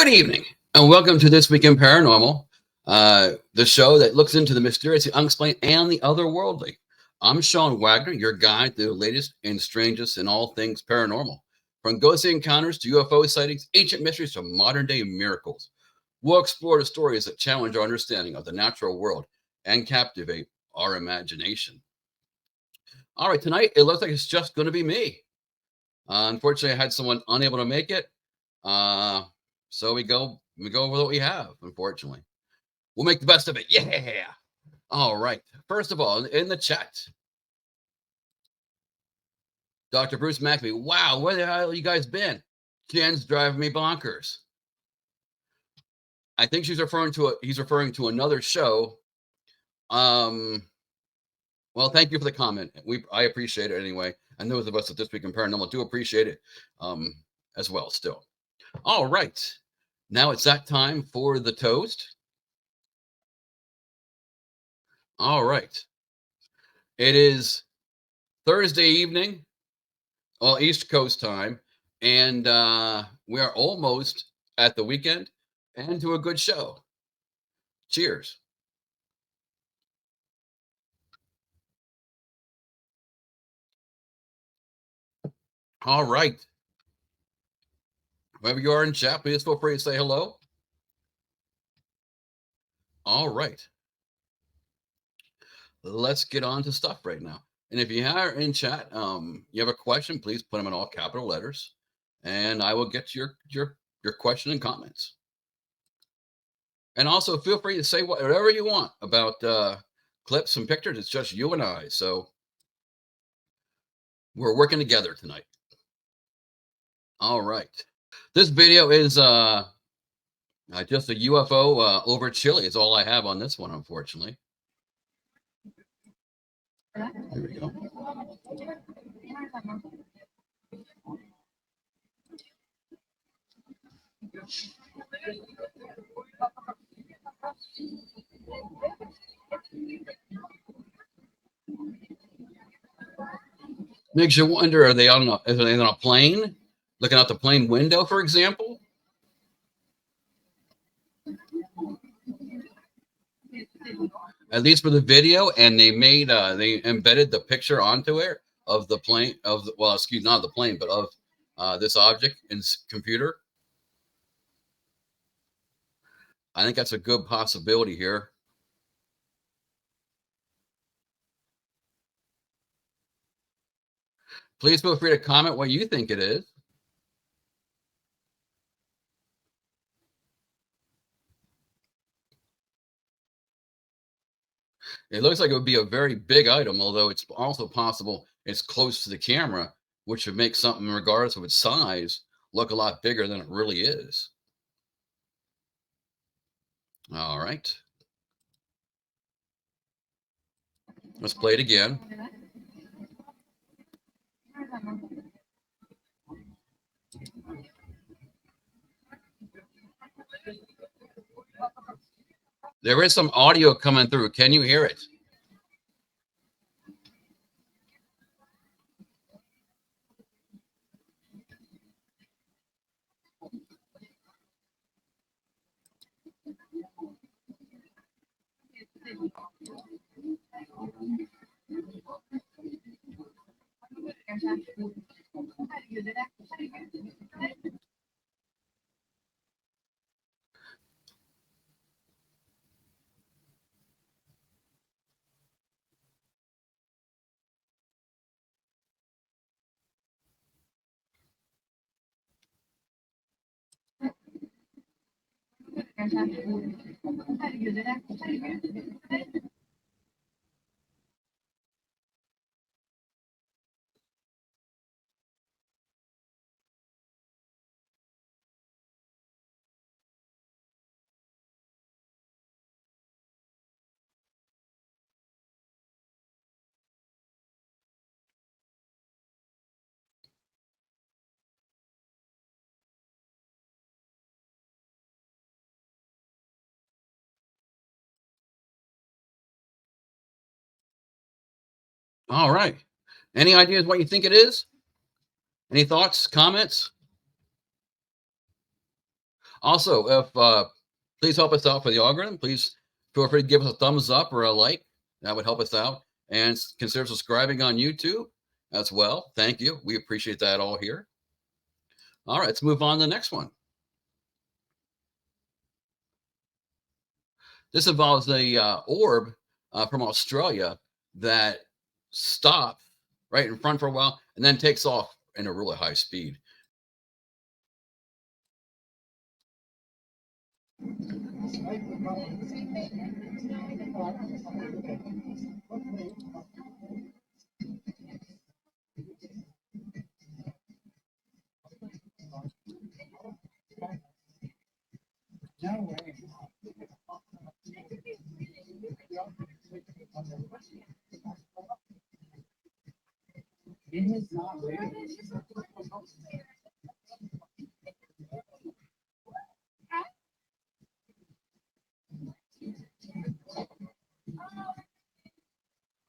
Good evening, and welcome to This Week in Paranormal, the show that looks into the mysterious, the unexplained, and the otherworldly. I'm Sean Wagner, your guide to the latest and strangest in all things paranormal. From ghostly encounters to UFO sightings, ancient mysteries to modern-day miracles. We'll explore the stories that challenge our understanding of the natural world and captivate our imagination. All right, tonight, it looks like it's just going to be me. Unfortunately, I had someone unable to make it. So we go with what we have, unfortunately. We'll make the best of it. Yeah. All right. First of all, in the chat, Dr. Bruce McAfee. Wow, where the hell you guys been? Jen's driving me bonkers. I think he's referring to another show. Well, thank you for the comment. I appreciate it anyway. And those of us at This Week in Paranormal do appreciate it as well still. All right. Now it's that time for the toast. All right. It is Thursday evening, East Coast time, and we are almost at the weekend and to a good show. Cheers. All right. Wherever you are in chat, please feel free to say hello. All right. Let's get on to stuff right now. And if you are in chat, you have a question, please put them in all capital letters, and I will get your question and comments. And also feel free to say whatever you want about clips and pictures. It's just you and I, so we're working together tonight. All right. This video is just a UFO over Chile. Is all I have on this one, unfortunately. Here we go. Makes you wonder, are they on a plane? Looking out the plane window, for example? At least for the video, and they embedded the picture onto it of the plane, not the plane, but of this object in computer. I think that's a good possibility here. Please feel free to comment what you think it is. It looks like it would be a very big item, although it's also possible it's close to the camera, which would make something, regardless of its size, look a lot bigger than it really is. All right. Let's play it again. There is some audio coming through. Can you hear it? All right. Any ideas what you think it is? Any thoughts, comments? Also, if please help us out for the algorithm. Please feel free to give us a thumbs up or a like. That would help us out. And consider subscribing on YouTube as well. Thank you. We appreciate that all here. All right, let's move on to the next one. This involves a orb from Australia that stops right in front for a while and then takes off in a really high speed.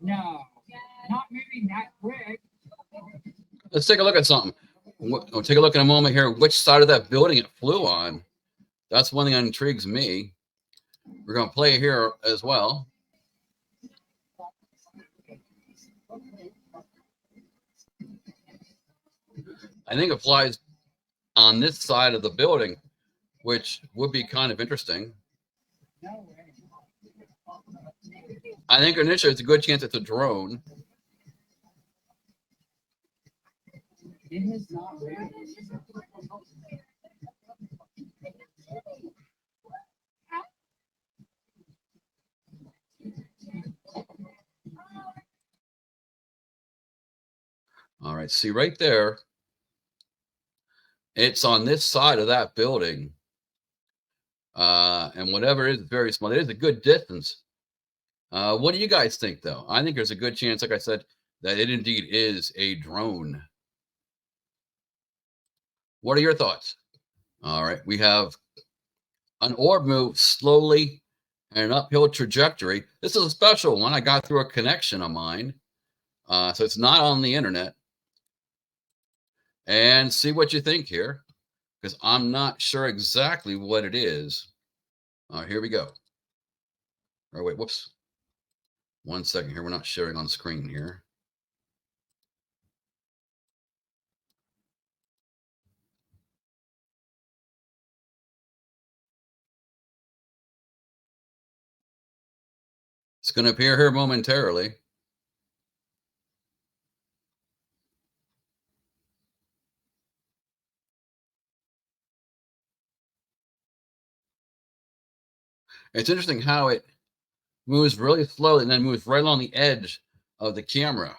No, not moving that quick. Let's take a look at something. We'll take a look in a moment here. Which side of that building it flew on? That's one thing that intrigues me. We're going to play here as well. I think it flies on this side of the building, which would be kind of interesting. I think initially it's a good chance it's a drone. All right, see right there. It's on this side of that building. And whatever it is very small. It is a good distance. What do you guys think, though? I think there's a good chance, like I said, that it indeed is a drone. What are your thoughts? All right, we have an orb move slowly and an uphill trajectory. This is a special one. I got through a connection of mine. So it's not on the internet. And see what you think here, because I'm not sure exactly what it is. Here we go. Oh, wait, whoops. 1 second here. We're not sharing on screen here. It's going to appear here momentarily. It's interesting how it moves really slowly and then moves right along the edge of the camera.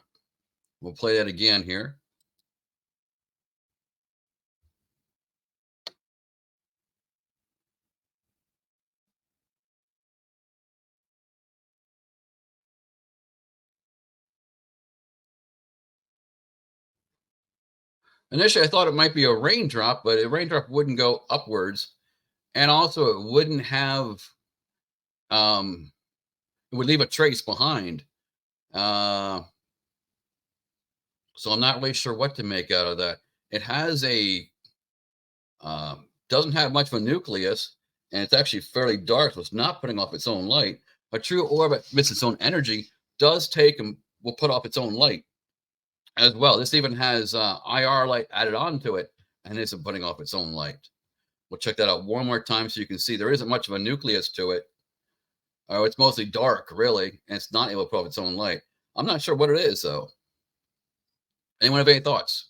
We'll play that again here. Initially, I thought it might be a raindrop, but a raindrop wouldn't go upwards. And also, it wouldn't have, it would leave a trace behind. So I'm not really sure what to make out of that. It has a, doesn't have much of a nucleus, and it's actually fairly dark, so it's not putting off its own light. A true orb that emits its own energy does take and will put off its own light as well. This even has IR light added onto it, and isn't putting off its own light. We'll check that out one more time so you can see there isn't much of a nucleus to it. It's mostly dark, really, and it's not able to put off its own light. I'm not sure what it is, though. Anyone have any thoughts?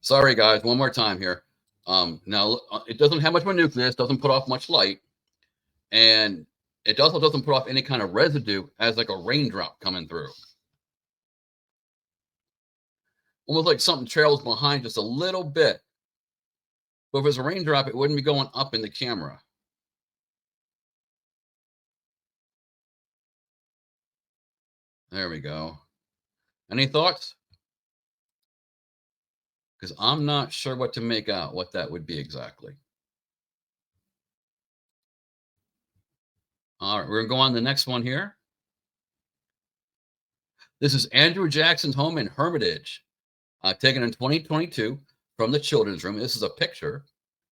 Sorry, guys, one more time here. Now, it doesn't have much of a nucleus, doesn't put off much light, and it also doesn't put off any kind of residue as like a raindrop coming through. Almost like something trails behind just a little bit. But if it was a raindrop, it wouldn't be going up in the camera. There we go. Any thoughts? Because I'm not sure what to make out, what that would be exactly. All right, we're going to go on to the next one here. This is Andrew Jackson's home in Hermitage, taken in 2022 from the children's room. This is a picture.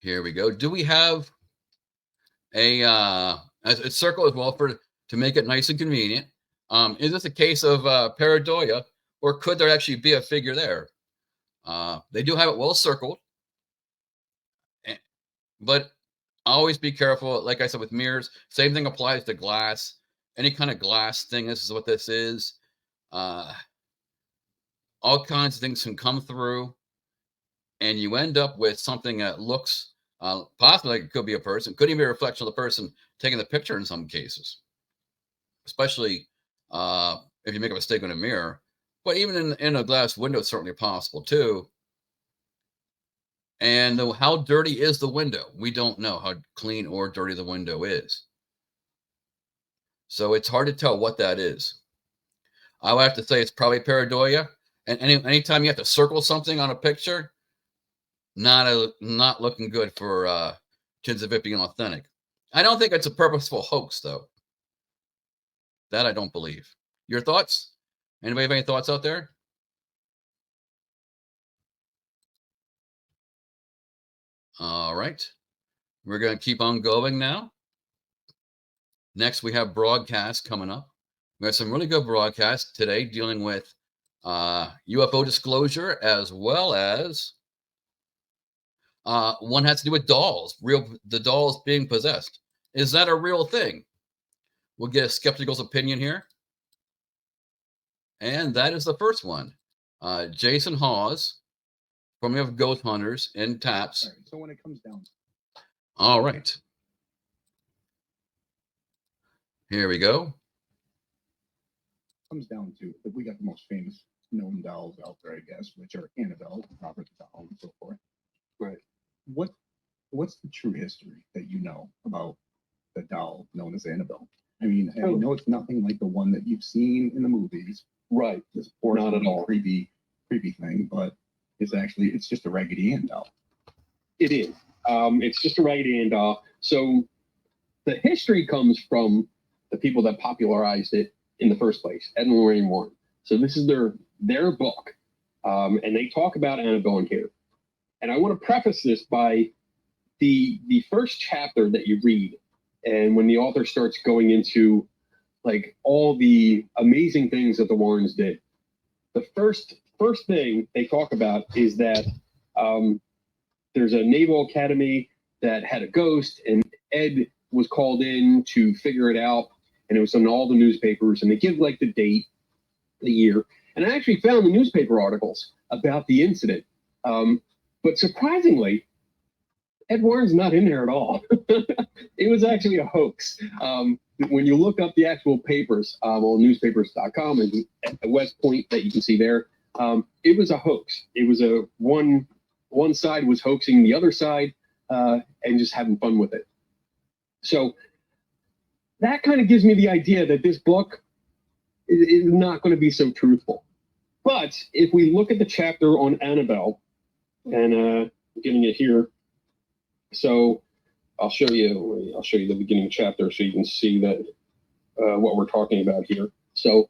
Here we go. Do we have a circle as well to make it nice and convenient? Is this a case of pareidolia, or could there actually be a figure there? They do have it well circled, but always be careful. Like I said, with mirrors, same thing applies to glass. Any kind of glass thing, this is what this is. All kinds of things can come through, and you end up with something that looks possibly like it could be a person, could even be a reflection of the person taking the picture in some cases, especially if you make a mistake in a mirror. But even in a glass window, it's certainly possible too. And how dirty is the window? We don't know how clean or dirty the window is. So it's hard to tell what that is. I would have to say it's probably pareidolia. And anytime you have to circle something on a picture, not looking good for chances of it being authentic. I don't think it's a purposeful hoax, though. That I don't believe. Your thoughts? Anybody have any thoughts out there? All right. We're going to keep on going now. Next, we have broadcasts coming up. We have some really good broadcasts today dealing with UFO disclosure, as well as one has to do with dolls, the dolls being possessed. Is that a real thing? We'll get a skeptical's opinion here. And that is the first one. Jason Hawes, formerly of Ghost Hunters in Taps. Right, so when it comes down. All right. Here we go. Comes down to that we got the most famous known dolls out there, I guess, which are Annabelle, Robert the Doll, and so forth. Right. What's the true history that you know about the doll known as Annabelle? I mean, I know it's nothing like the one that you've seen in the movies. Right. This not at all creepy thing, but it's just a Raggedy Ann doll. It is. It's just a Raggedy Ann doll. So the history comes from the people that popularized it in the first place, Ed and Lorraine Warren. So this is their book, and they talk about Annabelle in here. And I want to preface this by the first chapter that you read, and when the author starts going into like all the amazing things that the Warrens did. The first thing they talk about is that there's a naval academy that had a ghost, and Ed was called in to figure it out, and it was in all the newspapers, and they give like the date, the year, and I actually found the newspaper articles about the incident. But surprisingly, Ed Warren's not in there at all. It was actually a hoax. When you look up the actual papers on newspapers.com and at West Point that you can see there, it was a hoax. It was one side was hoaxing the other side and just having fun with it. So that kind of gives me the idea that this book is not going to be so truthful. But if we look at the chapter on Annabelle, and I'm getting it here, so I'll show you the beginning chapter so you can see that what we're talking about here. So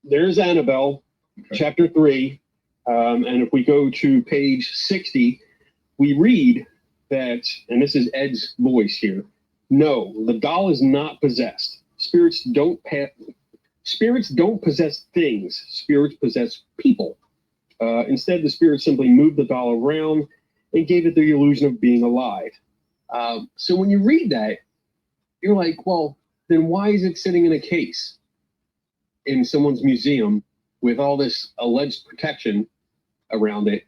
there's Annabelle, okay. Chapter 3, and if we go to page 60, we read that, and this is Ed's voice here. No, the doll is not possessed. Spirits don't possess things. Spirits possess people. Instead, the spirit simply moved the doll around and gave it the illusion of being alive. So when you read that, you're like, well, then why is it sitting in a case in someone's museum with all this alleged protection around it?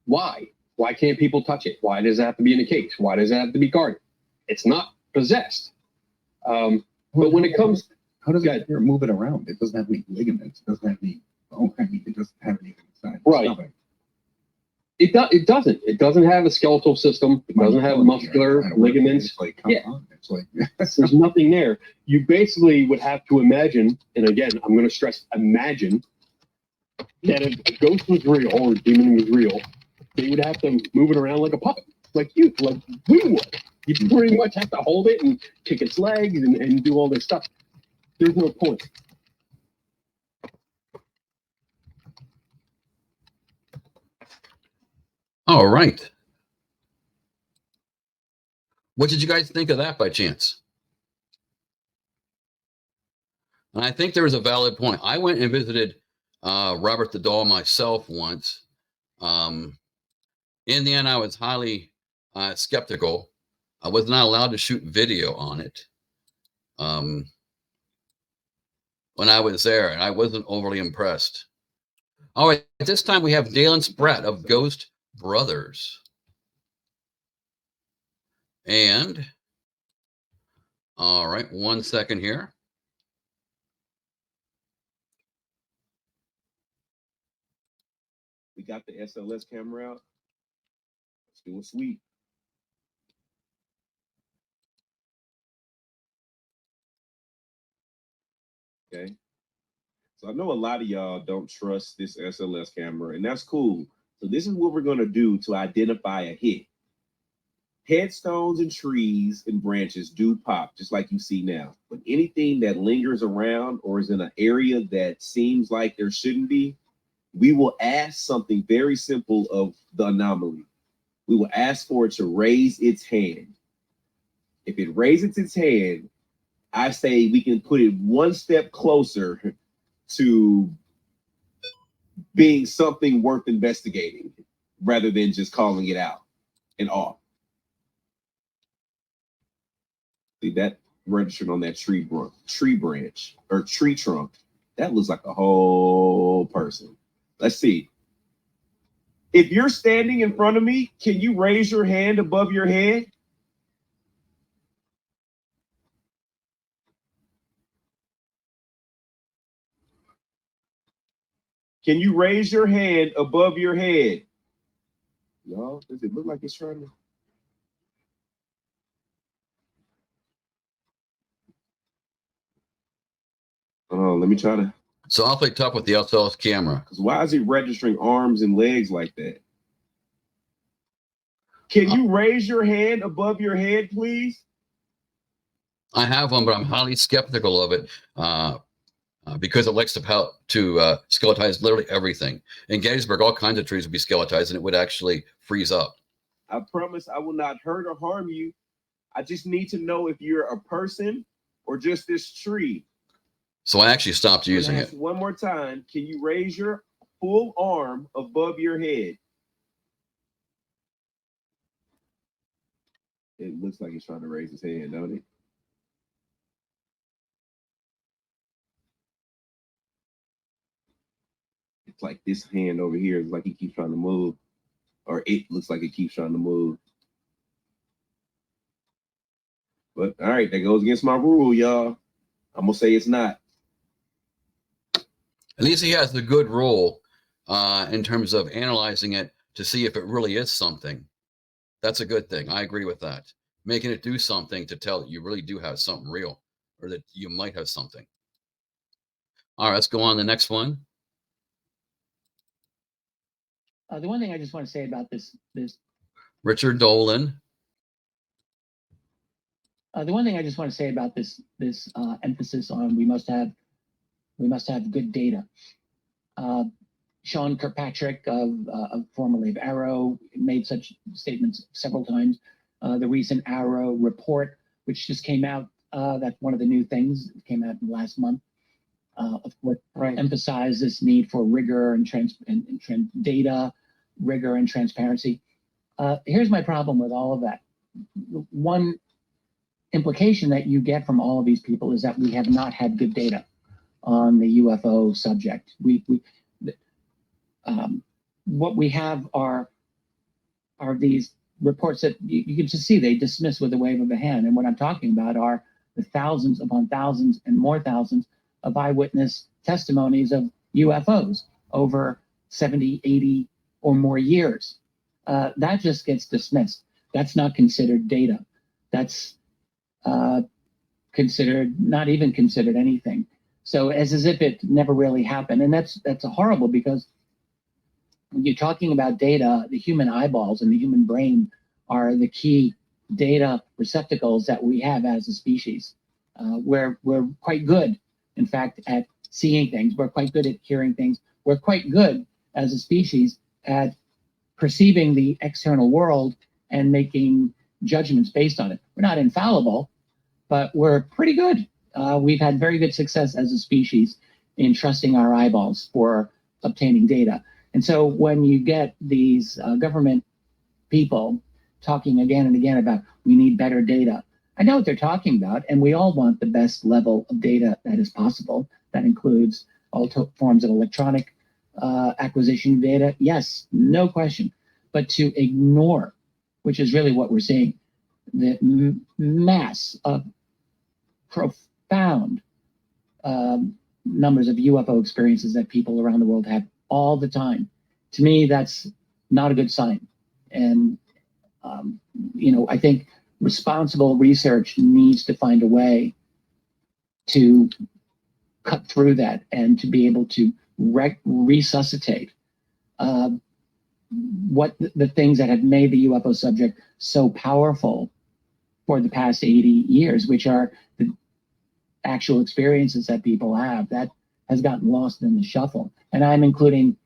Why? Why can't people touch it? Why does it have to be in a case? Why does it have to be guarded? It's not possessed. But when it comes... How does it move it around? It doesn't have any ligaments. It doesn't have any... it doesn't have anything inside. Right. It doesn't. It doesn't have a skeletal system. It doesn't have muscular ligaments. It's like, come on. It's like... There's nothing there. You basically would have to imagine, and again, I'm going to stress imagine, that if a ghost was real or a demon was real, they would have to move it around like a puppet, like we would. You pretty much have to hold it and kick its legs and do all this stuff. There's no point. All right. What did you guys think of that by chance? And I think there was a valid point. I went and visited Robert the Doll myself once. In the end, I was highly skeptical. I was not allowed to shoot video on it when I was there, and I wasn't overly impressed. All right, at this time we have Dalen Spratt of Ghost Brothers. And, all right, 1 second here. We got the SLS camera out. Let's do a sweep. Okay. So I know a lot of y'all don't trust this SLS camera, and that's cool. So this is what we're going to do to identify a hit. Headstones and trees and branches do pop, just like you see now. But anything that lingers around or is in an area that seems like there shouldn't be, we will ask something very simple of the anomaly. We will ask for it to raise its hand. If it raises its hand, I say we can put it one step closer to being something worth investigating rather than just calling it out and off. See that registered on that tree branch or tree trunk. That looks like a whole person. Let's see. If you're standing in front of me, can you raise your hand above your head? Can you raise your hand above your head? Y'all, does it look like it's trying to? Oh, let me try to. So I'll play tough with the SLS camera. Because why is it registering arms and legs like that? Can you raise your hand above your head, please? I have one, but I'm highly skeptical of it because it likes to skeletonize literally everything. In Gettysburg, all kinds of trees would be skeletized, and it would actually freeze up. I promise I will not hurt or harm you. I just need to know if you're a person or just this tree. So I actually stopped using it. One more time. Can you raise your full arm above your head? It looks like he's trying to raise his hand, don't it? It's like this hand over here is like he keeps trying to move, or it looks like it keeps trying to move. But all right, that goes against my rule, y'all. I'm gonna say it's not. At least he has the good rule in terms of analyzing it to see if it really is something. That's a good thing. I agree with that. Making it do something to tell that you really do have something real or that you might have something. All right, let's go on to the next one. The one thing I just want to say about this Richard Dolan. the one thing I just want to say about this emphasis on we must have good data. Sean Kirkpatrick, formerly of Arrow, made such statements several times. The recent Arrow report, which just came out, that's one of the new things, came out last month, of course, emphasized this need for rigor and data, rigor and transparency. Here's my problem with all of that. One implication that you get from all of these people is that we have not had good data on the UFO subject. What we have are these reports that you can just see they dismiss with a wave of a hand. And what I'm talking about are the thousands upon thousands and more thousands of eyewitness testimonies of UFOs over 70, 80 or more years. That just gets dismissed. That's not considered data. That's not even considered anything. So as if it never really happened. And that's horrible, because when you're talking about data, the human eyeballs and the human brain are the key data receptacles that we have as a species. We're quite good, in fact, at seeing things. We're quite good at hearing things. We're quite good as a species at perceiving the external world and making judgments based on it. We're not infallible, but we're pretty good. We've had very good success as a species in trusting our eyeballs for obtaining data. And so when you get these government people talking again and again about we need better data, I know what they're talking about, and we all want the best level of data that is possible. That includes all forms of electronic acquisition of data. Yes, no question. But to ignore, which is really what we're seeing, the mass of profound numbers of UFO experiences that people around the world have all the time. To me, that's not a good sign. And, I think responsible research needs to find a way to cut through that and to be able to resuscitate what the things that have made the UFO subject so powerful for the past 80 years, which are the actual experiences that people have. That has gotten lost in the shuffle. And I'm including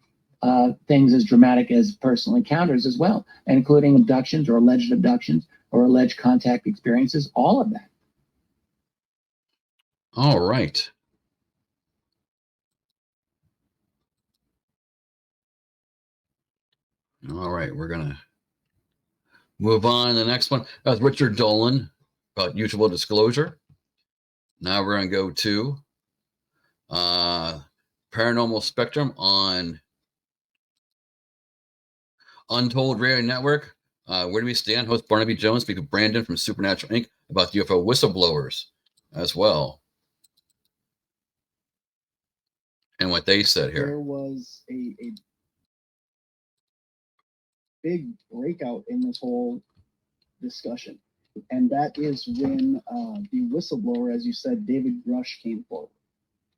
things as dramatic as personal encounters as well, and including abductions or alleged contact experiences, all of that. All right. All right, we're going to move on to the next one. That's Richard Dolan about mutual disclosure. Now we're going to go to Paranormal Spectrum on Untold Radio Network. Where do we stand? Host Barnaby Jones speak with Brandon from Supernatural Inc. about UFO whistleblowers as well. And what they said here. There was a big breakout in this whole discussion. And that is when the whistleblower, as you said, David Grush came forward.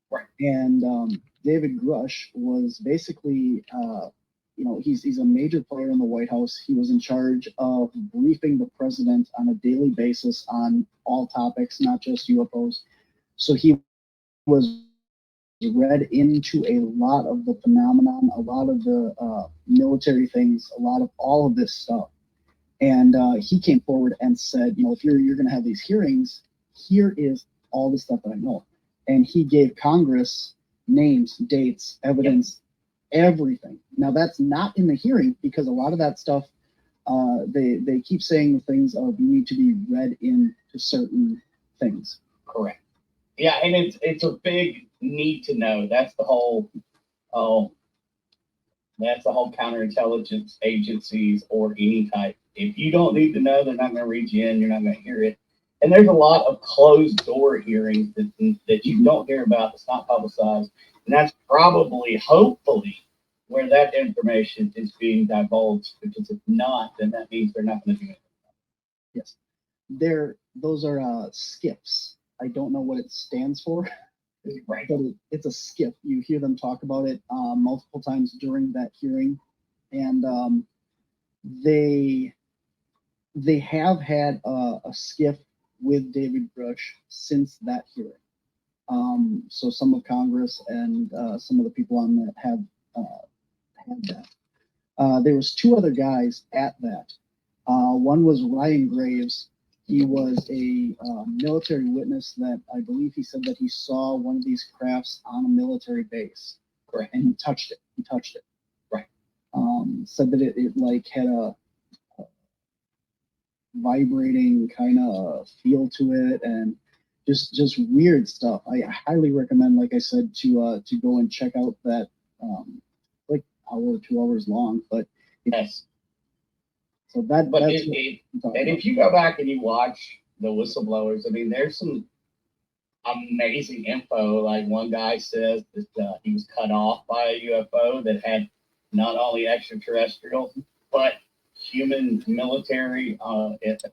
Right. And David Grush was basically, he's a major player in the White House. He was in charge of briefing the president on a daily basis on all topics, not just UFOs. So he was read into a lot of the phenomenon, a lot of the military things, a lot of all of this stuff. And he came forward and said, if you're going to have these hearings, here is all the stuff that I know. And he gave Congress names, dates, evidence, everything. Now that's not in the hearing because a lot of that stuff, they keep saying things of you need to be read into certain things. Correct. Yeah, and it's a big need to know. That's the whole counterintelligence agencies or any type. If you don't need to know, they're not going to read you in. You're not going to hear it. And there's a lot of closed door hearings that you don't hear about. That's not publicized, and that's probably, hopefully, where that information is being divulged. Because if not, then that means they're not going to do it. Yes, those are skips. I don't know what it stands for. Right. But it's a skip. You hear them talk about it multiple times during that hearing, and they have had a skiff with David Grush since that hearing. So some of Congress and some of the people on that have had that. There was two other guys at that. One was Ryan Graves. He was a military witness that I believe he said that he saw one of these crafts on a military base. Correct. And he touched it. Right. Said that it like had a vibrating kind of feel to it and just weird stuff. I highly recommend, like I said, to go and check out that like hour or 2 hours long. But yes. So that's and if you go back and you watch the whistleblowers, I mean, there's some amazing info. Like one guy says that he was cut off by a UFO that had not only extraterrestrial but human military.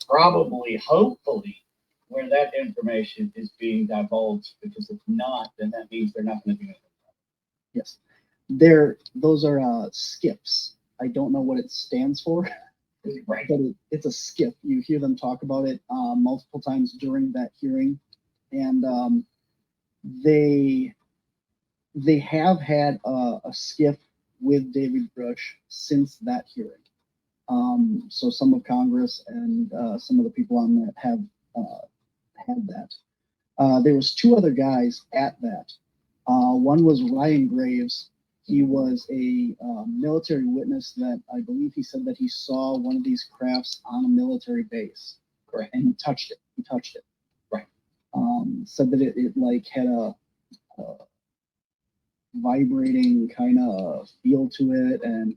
Probably, hopefully, where that information is being divulged. Because if not, then that means they're not going to do anything. Yes, those are skips. I don't know what it stands for. Right. but it's a skiff. You hear them talk about it multiple times during that hearing, and they have had a skiff with David Grush since that hearing. So some of Congress and some of the people on that have had that. There was two other guys at that. One was Ryan Graves. He was a military witness that I believe he said that he saw one of these crafts on a military base. Correct. And he touched it. Right. Said that it like had a vibrating kind of feel to it, and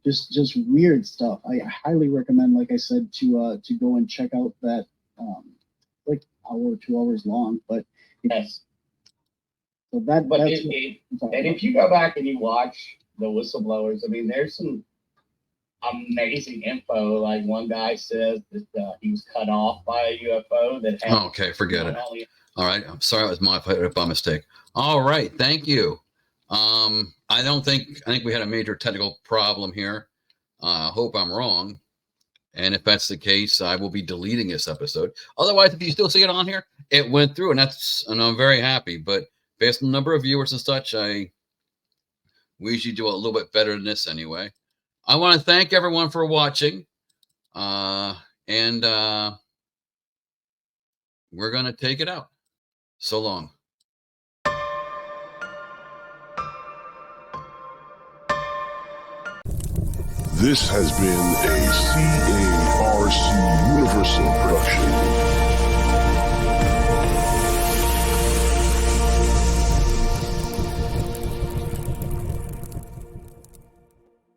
just weird stuff. I highly recommend, like I said, to go and check out that like hour or 2 hours long. But Yes. so that But that's and if you go back and you watch the whistleblowers, I mean, there's some amazing info. Like one guy says that he was cut off by a UFO that had. Okay, forget it. All right, I'm sorry, it was my by mistake. All right, thank you. I think we had a major technical problem here. Hope I'm wrong. And if that's the case, I will be deleting this episode. Otherwise, if you still see it on here, it went through, and I'm very happy. But based on the number of viewers and such, we usually do a little bit better than this anyway. I want to thank everyone for watching. And we're going to take it out. So long. This has been a CARC Universal production.